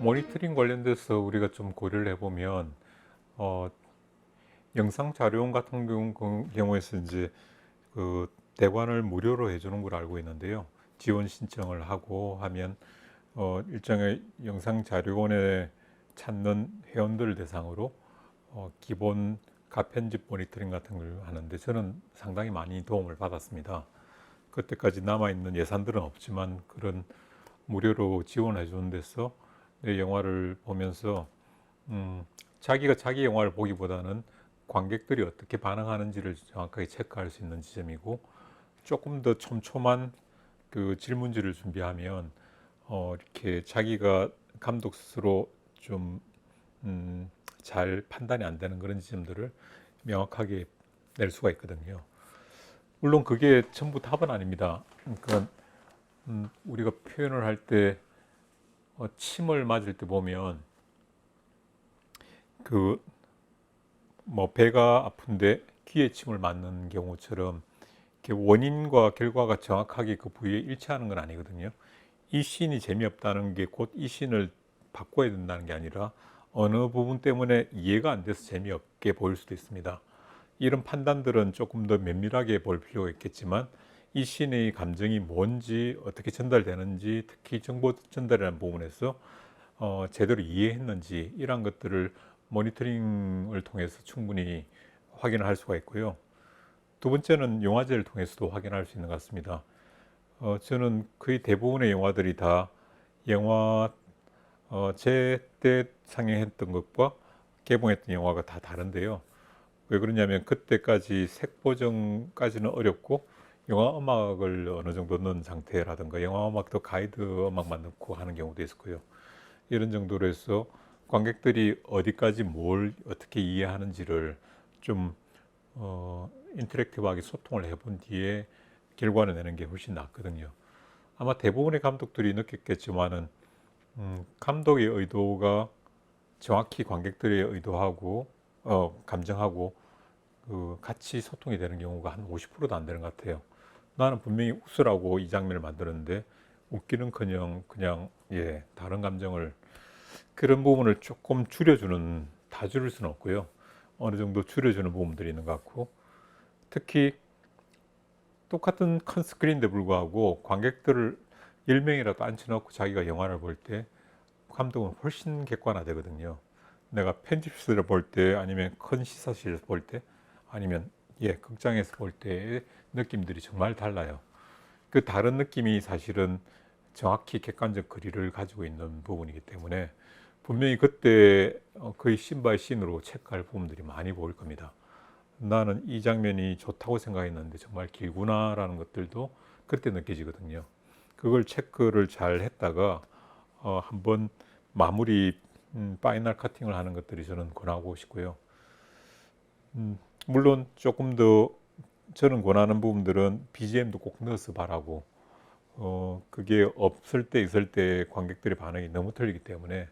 모니터링 관련돼서 우리가 좀 고려를 해보면 어, 영상 자료원 같은 경우에서 이제 그 대관을 무료로 해주는 걸 알고 있는데요. 지원 신청을 하고 하면 일정의 영상 자료원에 찾는 회원들 대상으로 기본 가편집 모니터링 같은 걸 하는데 저는 상당히 많이 도움을 받았습니다. 그때까지 남아있는 예산들은 없지만 그런 무료로 지원해 주는 데서 내 영화를 보면서 음, 자기가 자기 영화를 보기보다는 관객들이 어떻게 반응하는지를 정확하게 체크할 수 있는 지점이고, 조금 더 촘촘한 그 질문지를 준비하면 이렇게 자기가 감독 스스로 좀 잘 판단이 안 되는 그런 지점들을 명확하게 낼 수가 있거든요. 물론 그게 전부 답은 아닙니다. 그러니까 우리가 표현을 할 때 침을 맞을 때 보면 그 뭐 배가 아픈데 귀에 침을 맞는 경우처럼 이렇게 원인과 결과가 정확하게 그 부위에 일치하는 건 아니거든요. 이 씬이 재미없다는 게 곧 이 씬을 바꿔야 된다는 게 아니라 어느 부분 때문에 이해가 안 돼서 재미없게 보일 수도 있습니다. 이런 판단들은 조금 더 면밀하게 볼 필요가 있겠지만, 이 씬의 감정이 뭔지 어떻게 전달되는지, 특히 정보 전달이라는 부분에서 제대로 이해했는지, 이런 것들을 모니터링을 통해서 충분히 확인을 할 수가 있고요. 두 번째는 영화제를 통해서도 확인할 수 있는 것 같습니다. 저는 거의 대부분의 영화들이 다 영화 제때 상영했던 것과 개봉했던 영화가 다 다른데요. 왜 그러냐면 그때까지 색 보정까지는 어렵고 영화 음악을 어느 정도 넣은 상태라든가, 영화 음악도 가이드 음악만 넣고 하는 경우도 있었고요. 이런 정도로 해서 관객들이 어디까지 뭘 어떻게 이해하는지를 좀 인터랙티브하게 소통을 해본 뒤에 결과를 내는 게 훨씬 낫거든요. 아마 대부분의 감독들이 느꼈겠지만은 감독의 의도가 정확히 관객들의 의도하고 감정하고 그 같이 소통이 되는 경우가 한 50%도 안 되는 것 같아요. 나는 분명히 웃으라고 이 장면을 만들었는데 웃기는커녕 그냥 다른 감정을, 그런 부분을 조금 줄여주는, 다 줄일 수는 없고요. 어느 정도 줄여주는 부분들이 있는 것 같고, 특히 똑같은 큰 스크린인데 불구하고 관객들을 10명이라도 앉혀놓고 자기가 영화를 볼 때 감독은 훨씬 객관화되거든요. 내가 편집실을 볼 때, 아니면 큰 시사실에서 볼 때, 아니면 극장에서 볼 때의 느낌들이 정말 달라요. 그 다른 느낌이 사실은 정확히 객관적 거리를 가지고 있는 부분이기 때문에 분명히 그때 거의 씬 바이 씬으로 체크할 부분들이 많이 보일 겁니다. 나는 이 장면이 좋다고 생각했는데 정말 길구나라는 것들도 그때 느껴지거든요. 그걸 체크를 잘 했다가 한번 마무리 파이널 커팅을 하는 것들이 저는 권하고 싶고요. 물론 조금 더 저는 권하는 부분들은 BGM도 꼭 넣어서 바라고, 그게 없을 때 있을 때 관객들의 반응이 너무 틀리기 때문에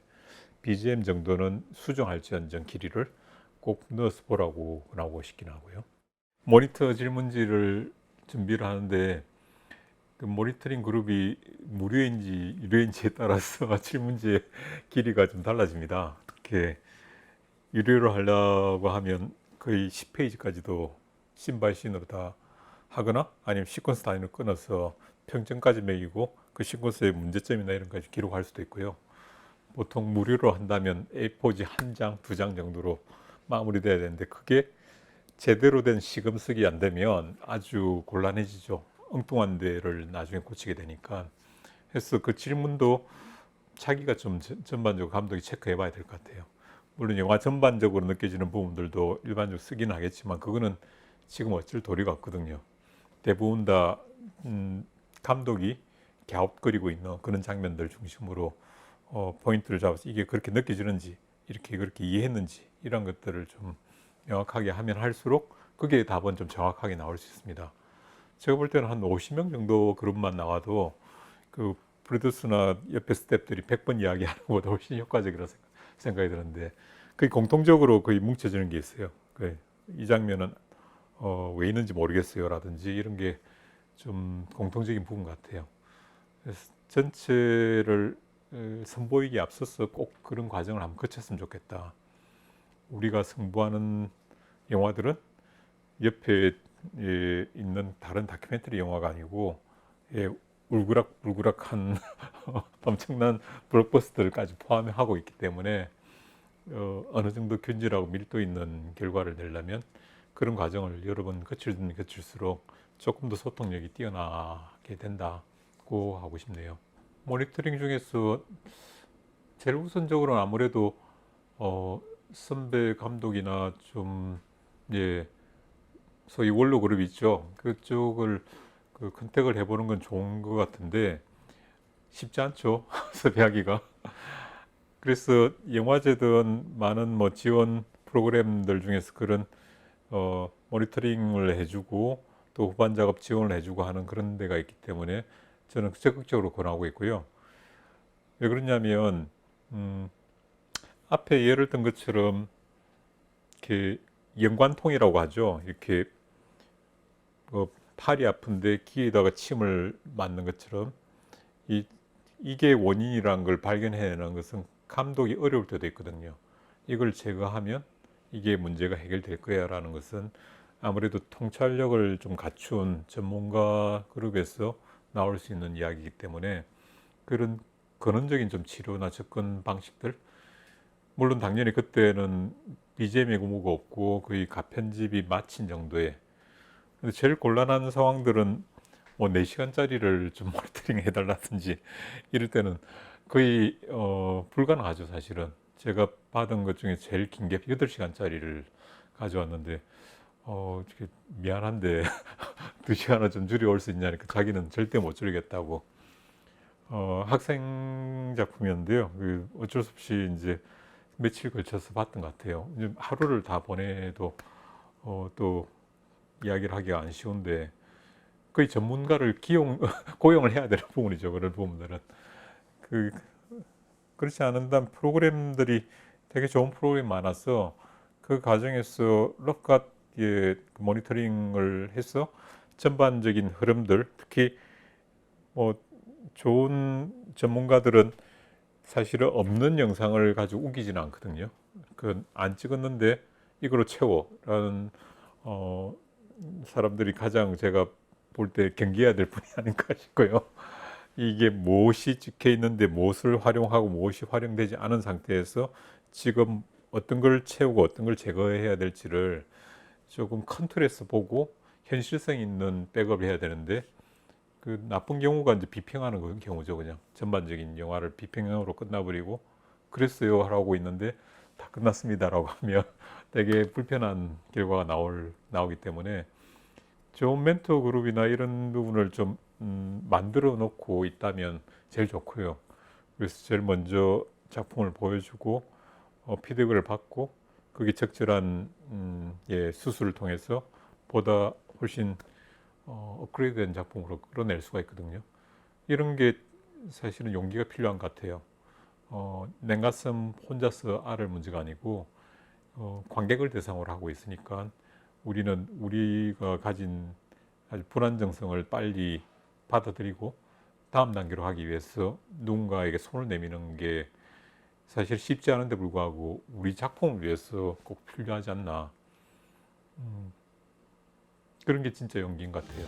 BGM 정도는 수정할지언정 길이를 꼭 넣어서 보라고 권하고 싶긴 하고요. 모니터 질문지를 준비를 하는데 그 모니터링 그룹이 무료인지 유료인지에 따라서 질문지의 길이가 좀 달라집니다. 이렇게 유료로 하려고 하면 거의 10페이지까지도 씬 바이 씬으로 다 하거나, 아니면 시퀀스 단위로 끊어서 평점까지 매기고 그 시퀀스의 문제점이나 이런 것까지 기록할 수도 있고요. 보통 무료로 한다면 A4지 한 장, 두 장 정도로 마무리돼야 되는데, 그게 제대로 된 시금석이 안 되면 아주 곤란해지죠. 엉뚱한 데를 나중에 고치게 되니까. 그래서 그 질문도 자기가 좀 전반적으로 감독이 체크해 봐야 될 것 같아요. 물론 영화 전반적으로 느껴지는 부분들도 일반적으로 쓰긴 하겠지만 그거는 지금 어쩔 도리가 없거든요. 대부분 다 감독이 갸웃거리고 있는 그런 장면들 중심으로 포인트를 잡아서 이게 그렇게 느껴지는지, 이렇게 그렇게 이해했는지, 이런 것들을 좀 명확하게 하면 할수록 그게 답은 좀 정확하게 나올 수 있습니다. 제가 볼 때는 한 50명 정도 그룹만 나와도 그 프로듀스나 옆에 스태프들이 100번 이야기하는 것보다 훨씬 효과적이라고 생각이 드는데, 그게 공통적으로 거의 뭉쳐지는 게 있어요. 이 장면은 왜 있는지 모르겠어요 라든지, 이런 게 좀 공통적인 부분 같아요. 그래서 전체를 선보이기에 앞서서 꼭 그런 과정을 한번 거쳤으면 좋겠다. 우리가 승부하는 영화들은 옆에 있는 다른 다큐멘터리 영화가 아니고 울그락불그락한 엄청난 블록버스터들까지 포함하고 있기 때문에 어느 정도 균질하고 밀도 있는 결과를 내려면 그런 과정을 여러 번 거치면 거칠수록 조금 더 소통력이 뛰어나게 된다고 하고 싶네요. 모니터링 중에서 제일 우선적으로는 아무래도 선배 감독이나 좀 소위 원로 그룹 있죠. 그쪽을 컨택을 해보는 건 좋은 것 같은데 쉽지 않죠. 섭외하기가. 그래서 영화제든 많은 지원 프로그램들 중에서 그런 모니터링을 해주고 또 후반 작업 지원을 해주고 하는 그런 데가 있기 때문에 저는 적극적으로 권하고 있고요. 왜 그러냐면 앞에 예를 든 것처럼 이렇게 연관통이라고 하죠. 이렇게 팔이 아픈데 귀에다가 침을 맞는 것처럼 이게 원인이라는 걸 발견해내는 것은 감독이 어려울 때도 있거든요. 이걸 제거하면 이게 문제가 해결될 거야 라는 것은 아무래도 통찰력을 좀 갖춘 전문가 그룹에서 나올 수 있는 이야기이기 때문에 그런 근원적인 좀 치료나 접근 방식들, 물론 당연히 그때는 BGM의 의무가 없고 거의 가편집이 마친 정도의, 근데 제일 곤란한 상황들은 4시간짜리를 좀 모니터링 해달라든지 이럴 때는 거의 불가능하죠. 사실은 제가 받은 것 중에 제일 긴 게 8시간짜리를 가져왔는데 미안한데 2시간을 좀 줄여올 수 있냐니까 자기는 절대 못 줄이겠다고. 학생 작품이었는데요. 어쩔 수 없이 이제 며칠 걸쳐서 봤던 것 같아요. 하루를 다 보내도 또 이야기를 하기가 안 쉬운데 거의 전문가를 고용을 해야 되는 부분이죠. 그런 부분들은. 그렇지 않은다면 프로그램들이 되게 좋은 프로그램이 많아서 그 과정에서 럭갓 모니터링을 해서 전반적인 흐름들, 특히 좋은 전문가들은 사실은 없는 영상을 가지고 우기지는 않거든요. 안 찍었는데 이걸로 채워라는 사람들이 가장 제가 볼 때 경계해야 될 분이 아닌가 싶고요. 이게 무엇이 찍혀 있는데 무엇을 활용하고 무엇이 활용되지 않은 상태에서 지금 어떤 걸 채우고 어떤 걸 제거해야 될지를 조금 큰 틀에서 보고 현실성 있는 백업을 해야 되는데 나쁜 경우가 이제 비평하는 그런 경우죠. 그냥 전반적인 영화를 비평으로 끝나버리고 그랬어요 하고 있는데 다 끝났습니다라고 하면 되게 불편한 결과가 나오기 때문에 좋은 멘토 그룹이나 이런 부분을 좀 만들어 놓고 있다면 제일 좋고요. 그래서 제일 먼저 작품을 보여주고 피드백을 받고 그게 적절한 수술을 통해서 보다 훨씬 업그레이드된 작품으로 끌어낼 수가 있거든요. 이런 게 사실은 용기가 필요한 것 같아요. 냉가슴 혼자서 앓을 문제가 아니고 관객을 대상으로 하고 있으니까 우리는 우리가 가진 아주 불안정성을 빨리 받아들이고 다음 단계로 하기 위해서 누군가에게 손을 내미는 게 사실 쉽지 않은데 불구하고 우리 작품을 위해서 꼭 필요하지 않나. 그런 게 진짜 용기인 것 같아요.